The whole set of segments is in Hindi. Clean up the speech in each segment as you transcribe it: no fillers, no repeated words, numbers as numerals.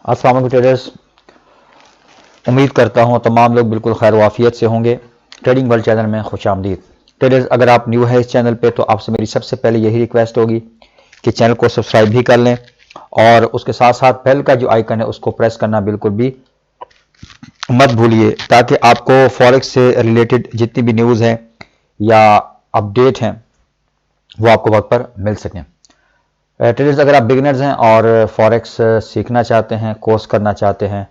अस्सलाम वालेकुम ट्रेडर्स, उम्मीद करता हूँ तमाम लोग बिल्कुल खैर वाफियत से होंगे। ट्रेडिंग वर्ल्ड चैनल में खुश आमदीद। ट्रेडर्स, अगर आप न्यू है इस चैनल पे तो आपसे मेरी सबसे पहले यही रिक्वेस्ट होगी कि चैनल को सब्सक्राइब भी कर लें और उसके साथ साथ बेल का जो आइकन है उसको प्रेस करना बिल्कुल भी मत भूलिए, ताकि आपको फॉरेक्स से रिलेटेड जितनी भी न्यूज़ हैं या अपडेट हैं वो आपको वक्त पर मिल सकें। ट्रेडर्स, अगर आप बिगिनर्स हैं और फॉरेक्स सीखना चाहते हैं, कोर्स करना चाहते हैं,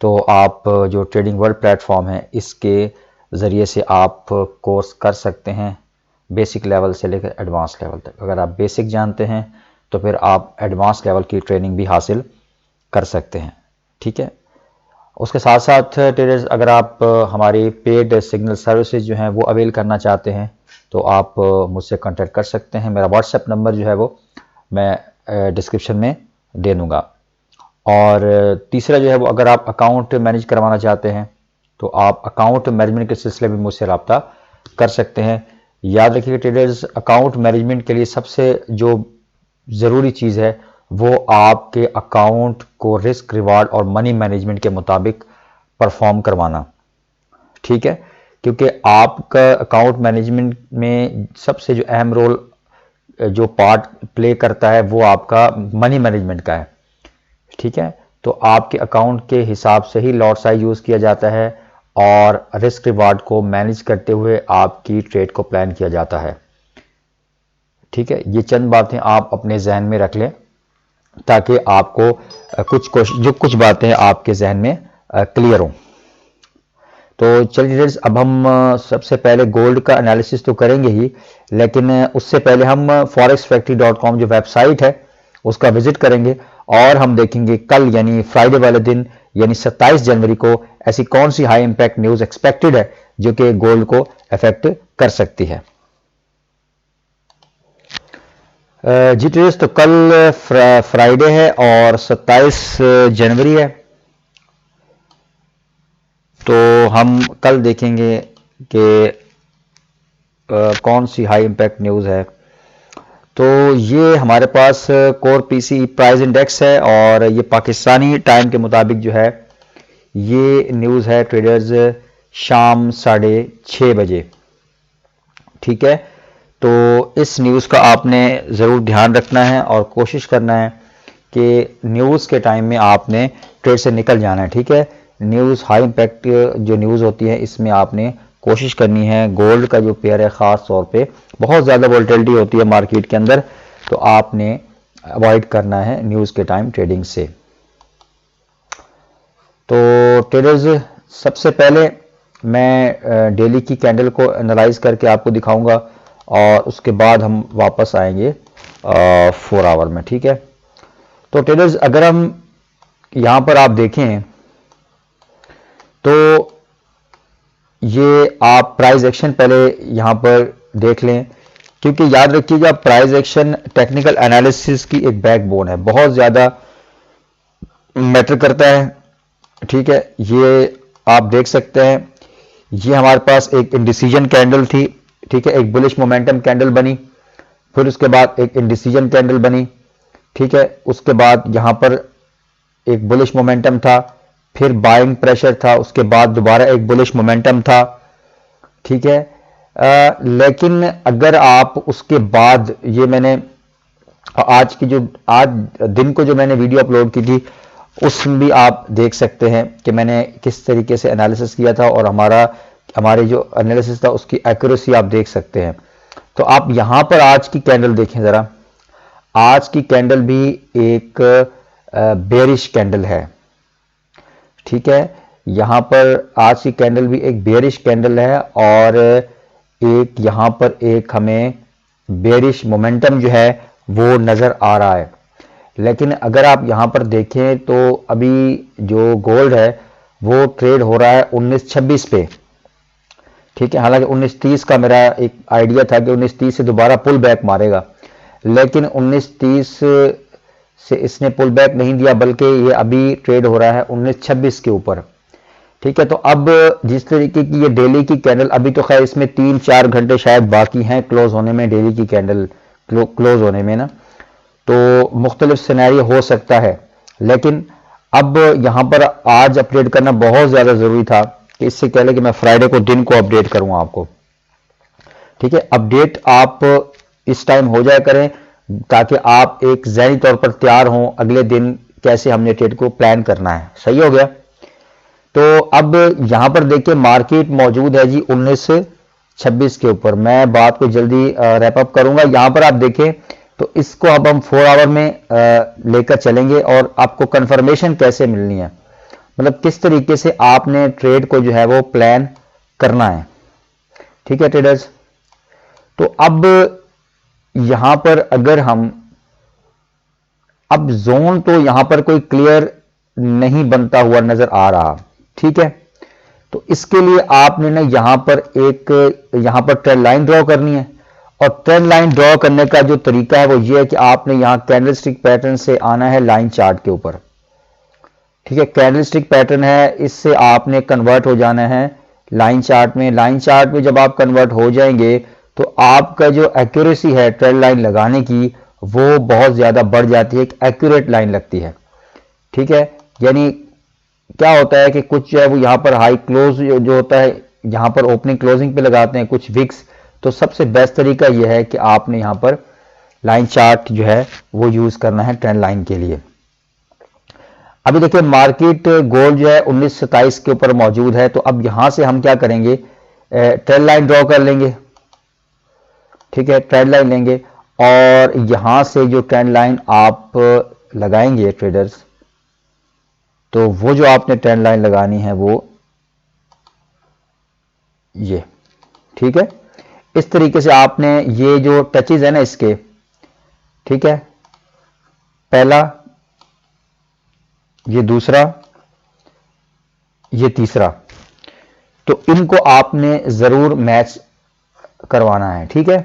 तो आप जो ट्रेडिंग वर्ल्ड प्लेटफॉर्म है इसके ज़रिए से आप कोर्स कर सकते हैं, बेसिक लेवल से लेकर एडवांस लेवल तक। अगर आप बेसिक जानते हैं तो फिर आप एडवांस लेवल की ट्रेनिंग भी हासिल कर सकते हैं। ठीक है, उसके साथ साथ ट्रेडर्स, अगर आप हमारी पेड सिग्नल सर्विसेज जो हैं वो अवेल करना चाहते हैं तो आप मुझसे कांटेक्ट कर सकते हैं। मेरा व्हाट्सएप नंबर जो है वो मैं डिस्क्रिप्शन में दे दूँगा। और तीसरा जो है वो, अगर आप अकाउंट मैनेज करवाना चाहते हैं तो आप अकाउंट मैनेजमेंट के सिलसिले में मुझसे रब्ता कर सकते हैं। याद रखिए ट्रेडर्स, अकाउंट मैनेजमेंट के लिए सबसे जो ज़रूरी चीज़ है वो आपके अकाउंट को रिस्क, रिवार्ड और मनी मैनेजमेंट के मुताबिक परफॉर्म करवाना। ठीक है, क्योंकि आपका अकाउंट मैनेजमेंट में सबसे जो अहम रोल जो पार्ट प्ले करता है वो आपका मनी मैनेजमेंट का है। ठीक है, तो आपके अकाउंट के हिसाब से ही लॉट साइज यूज़ किया जाता है और रिस्क रिवार्ड को मैनेज करते हुए आपकी ट्रेड को प्लान किया जाता है। ठीक है, ये चंद बातें आप अपने जहन में रख लें ताकि आपको कुछ बातें आपके जहन में क्लियर हों। तो चलिए, अब हम सबसे पहले गोल्ड का एनालिसिस तो करेंगे ही, लेकिन उससे पहले हम forexfactory.com जो वेबसाइट है उसका विजिट करेंगे और हम देखेंगे कल यानी फ्राइडे वाले दिन यानी 27 जनवरी को ऐसी कौन सी हाई इंपैक्ट न्यूज़ एक्सपेक्टेड है जो कि गोल्ड को अफेक्ट कर सकती है। जी ट्रेडर्स, तो कल फ्राइडे है और 27 जनवरी है, तो हम कल देखेंगे कि कौन सी हाई इंपैक्ट न्यूज़ है। तो ये हमारे पास कोर पीसी प्राइस इंडेक्स है और ये पाकिस्तानी टाइम के मुताबिक जो है ये न्यूज़ है ट्रेडर्स शाम 6:30 बजे। ठीक है, तो इस न्यूज़ का आपने ज़रूर ध्यान रखना है और कोशिश करना है कि न्यूज़ के टाइम में आपने ट्रेड से निकल जाना है। ठीक है, न्यूज़ हाई इम्पैक्ट जो न्यूज़ होती है इसमें आपने कोशिश करनी है। गोल्ड का जो पेयर है ख़ास तौर पे बहुत ज़्यादा वोलेटिलिटी होती है मार्केट के अंदर, तो आपने अवॉइड करना है न्यूज़ के टाइम ट्रेडिंग से। तो ट्रेडर्स, सबसे पहले मैं डेली की कैंडल को एनालाइज करके आपको दिखाऊंगा और उसके बाद हम वापस आएंगे 4 आवर में। ठीक है, तो ट्रेडर्स, अगर हम यहाँ पर आप देखें तो ये आप प्राइस एक्शन पहले यहाँ पर देख लें, क्योंकि याद रखिएगा प्राइस एक्शन टेक्निकल एनालिसिस की एक बैकबोन है, बहुत ज़्यादा मैटर करता है। ठीक है, ये आप देख सकते हैं, ये हमारे पास एक इंडिसीजन कैंडल थी। ठीक है, एक बुलिश मोमेंटम कैंडल बनी, फिर उसके बाद एक इंडिसीजन कैंडल बनी। ठीक है, उसके बाद यहाँ पर एक बुलिश मोमेंटम था, फिर बाइंग प्रेशर था, उसके बाद दोबारा एक बुलिश मोमेंटम था। ठीक है, लेकिन अगर आप उसके बाद ये मैंने आज दिन को जो मैंने वीडियो अपलोड की थी उसमें भी आप देख सकते हैं कि मैंने किस तरीके से एनालिसिस किया था और हमारे जो एनालिसिस था उसकी एक्यूरेसी आप देख सकते हैं। तो आप यहाँ पर आज की कैंडल देखें ज़रा, आज की कैंडल भी एक बेरिश कैंडल है। ठीक है, यहाँ पर आज की कैंडल भी एक बेरिश कैंडल है और एक यहाँ पर एक हमें बेरिश मोमेंटम जो है वो नज़र आ रहा है। लेकिन अगर आप यहाँ पर देखें तो अभी जो गोल्ड है वो ट्रेड हो रहा है 1926 पे। ठीक है, हालांकि 1930 का मेरा एक आइडिया था कि 1930 से दोबारा पुल बैक मारेगा, लेकिन 1930 से इसने पुल बैक नहीं दिया, बल्कि ये अभी ट्रेड हो रहा है 1926 के ऊपर। ठीक है, तो अब जिस तरीके की ये डेली की कैंडल, अभी तो खैर इसमें 3-4 घंटे शायद बाकी हैं क्लोज होने में, डेली की कैंडल क्लोज होने में ना, तो मुख्तलिफ सिनेरियो हो सकता है, लेकिन अब यहां पर आज अपडेट करना बहुत ज्यादा जरूरी था कि इससे पहले कि मैं फ्राइडे को दिन को अपडेट करूंगा आपको। ठीक है, अपडेट आप इस टाइम हो जाए करें ताकि आप एक ज़हनी तौर पर तैयार हों अगले दिन कैसे हमने ट्रेड को प्लान करना है। सही हो गया। तो अब यहां पर देखिए मार्केट मौजूद है जी 1926 के ऊपर। मैं बात को जल्दी रैप अप करूंगा। यहां पर आप देखें तो इसको अब हम 4 आवर में लेकर चलेंगे और आपको कंफर्मेशन कैसे मिलनी है, मतलब किस तरीके से आपने ट्रेड को जो है वो प्लान करना है। ठीक है ट्रेडर्स, तो अब यहां पर अगर हम अब जोन तो यहां पर कोई क्लियर नहीं बनता हुआ नजर आ रहा। ठीक है, तो इसके लिए आपने ना यहां पर ट्रेंड लाइन ड्रॉ करनी है और ट्रेंड लाइन ड्रॉ करने का जो तरीका है वो ये है कि आपने यहां कैंडलस्टिक पैटर्न से आना है लाइन चार्ट के ऊपर। ठीक है, कैंडलस्टिक पैटर्न है, इससे आपने कन्वर्ट हो जाना है लाइन चार्ट में। लाइन चार्ट में जब आप कन्वर्ट हो जाएंगे तो आपका जो एक्यूरेसी है ट्रेंड लाइन लगाने की वो बहुत ज्यादा बढ़ जाती है, एक एक्यूरेट लाइन लगती है। ठीक है, यानी क्या होता है कि कुछ जो है वो यहां पर हाई क्लोज जो होता है यहां पर ओपनिंग क्लोजिंग पे लगाते हैं कुछ विक्स। तो सबसे बेस्ट तरीका यह है कि आपने यहां पर लाइन चार्ट जो है वो यूज करना है ट्रेंड लाइन के लिए। अभी देखिए मार्केट गोल्ड जो है 1927 के ऊपर मौजूद है। तो अब यहां से हम क्या करेंगे, ट्रेंड लाइन ड्रॉ कर लेंगे। ठीक है, ट्रेंड लाइन लेंगे और यहां से जो ट्रेंड लाइन आप लगाएंगे ट्रेडर्स, तो वो जो आपने ट्रेंड लाइन लगानी है वो ये। ठीक है, इस तरीके से आपने ये जो टचेज है ना इसके, ठीक है, पहला, ये दूसरा, ये तीसरा, तो इनको आपने जरूर मैच करवाना है। ठीक है,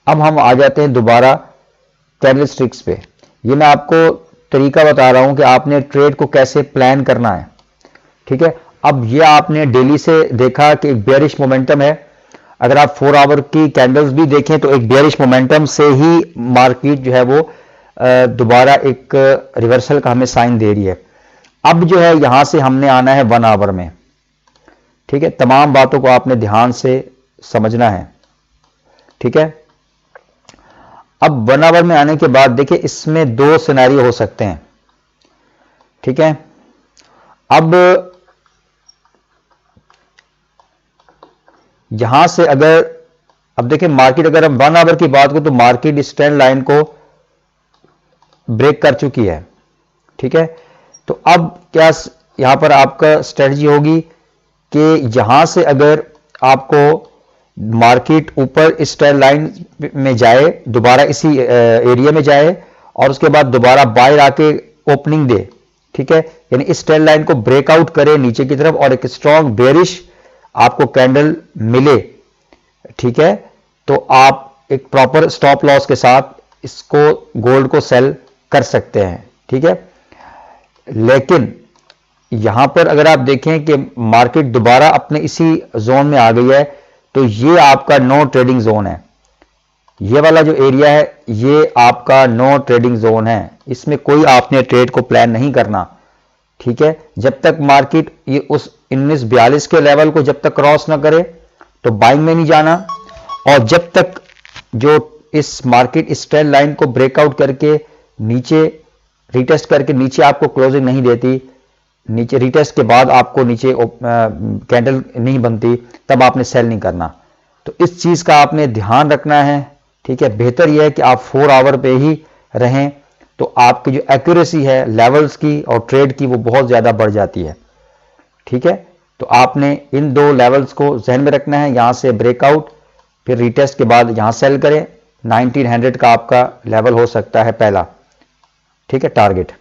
अब हम आ जाते हैं दोबारा कैंडलस्टिक्स पे। ये मैं आपको तरीका बता रहा हूं कि आपने ट्रेड को कैसे प्लान करना है। ठीक है, अब ये आपने डेली से देखा कि एक बेयरिश मोमेंटम है। अगर आप 4 आवर की कैंडल्स भी देखें तो एक बेयरिश मोमेंटम से ही मार्केट जो है वो दोबारा एक रिवर्सल का हमें साइन दे रही है। अब जो है यहां से हमने आना है 1 आवर में। ठीक है, तमाम बातों को आपने ध्यान से समझना है। ठीक है, अब 1 आवर में आने के बाद देखिए इसमें 2 सिनेरियो हो सकते हैं। ठीक है, अब यहां से अब देखिए मार्केट, अगर हम 1 आवर की बात करें तो मार्केट इस ट्रेंड लाइन को ब्रेक कर चुकी है। ठीक है, तो अब क्या यहां पर आपका स्ट्रेटजी होगी कि यहां से अगर आपको मार्केट ऊपर इस ट्रेंड लाइन में जाए, दोबारा इसी एरिया में जाए और उसके बाद दोबारा बाहर आके ओपनिंग दे। ठीक है, यानी इस ट्रेंड लाइन को ब्रेकआउट करे नीचे की तरफ और एक स्ट्रॉन्ग बेयरिश आपको कैंडल मिले। ठीक है, तो आप एक प्रॉपर स्टॉप लॉस के साथ इसको गोल्ड को सेल कर सकते हैं। ठीक है, लेकिन यहां पर अगर आप देखें कि मार्केट दोबारा अपने इसी जोन में आ गई है तो ये आपका नो ट्रेडिंग जोन है। ये वाला जो एरिया है ये आपका नो ट्रेडिंग जोन है, इसमें कोई आपने ट्रेड को प्लान नहीं करना। ठीक है, जब तक मार्केट ये उस 1942 के लेवल को जब तक क्रॉस ना करे तो बाइंग में नहीं जाना, और जब तक जो इस मार्केट इस ट्रेंड लाइन को ब्रेकआउट करके नीचे रिटेस्ट करके नीचे आपको क्लोजिंग नहीं देती, नीचे रिटेस्ट के बाद आपको नीचे कैंडल नहीं बनती, तब आपने सेल नहीं करना। तो इस चीज का आपने ध्यान रखना है। ठीक है, बेहतर यह है कि आप 4 आवर पे ही रहें, तो आपकी जो एक्यूरेसी है लेवल्स की और ट्रेड की वो बहुत ज्यादा बढ़ जाती है। ठीक है, तो आपने इन 2 लेवल्स को जहन में रखना है। यहां से ब्रेकआउट, फिर रिटेस्ट के बाद यहां सेल करें। 1900 का आपका लेवल हो सकता है पहला। ठीक है, टारगेट,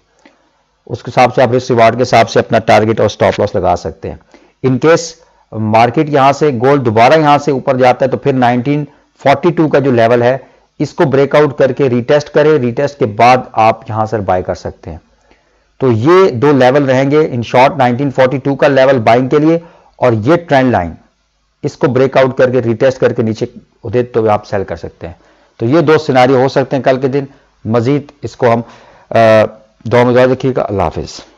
उसके हिसाब से आप रिस्क रिवार्ड के हिसाब से अपना टारगेट और स्टॉप लॉस लगा सकते हैं। इन केस मार्केट यहां से गोल्ड दोबारा यहां से ऊपर जाता है तो फिर 1942 का जो लेवल है इसको ब्रेकआउट करके रिटेस्ट करें, रिटेस्ट के बाद आप यहां से बाय कर सकते हैं। तो ये 2 लेवल रहेंगे इन शॉर्ट, 1942 का लेवल बाइंग के लिए और ये ट्रेंड लाइन, इसको ब्रेकआउट करके रिटेस्ट करके नीचे उधर तो आप सेल कर सकते हैं। तो ये 2 सिनारियो हो सकते हैं कल के दिन। मजीद इसको हम दुआ में रखिएगा। अल्लाह हाफिज।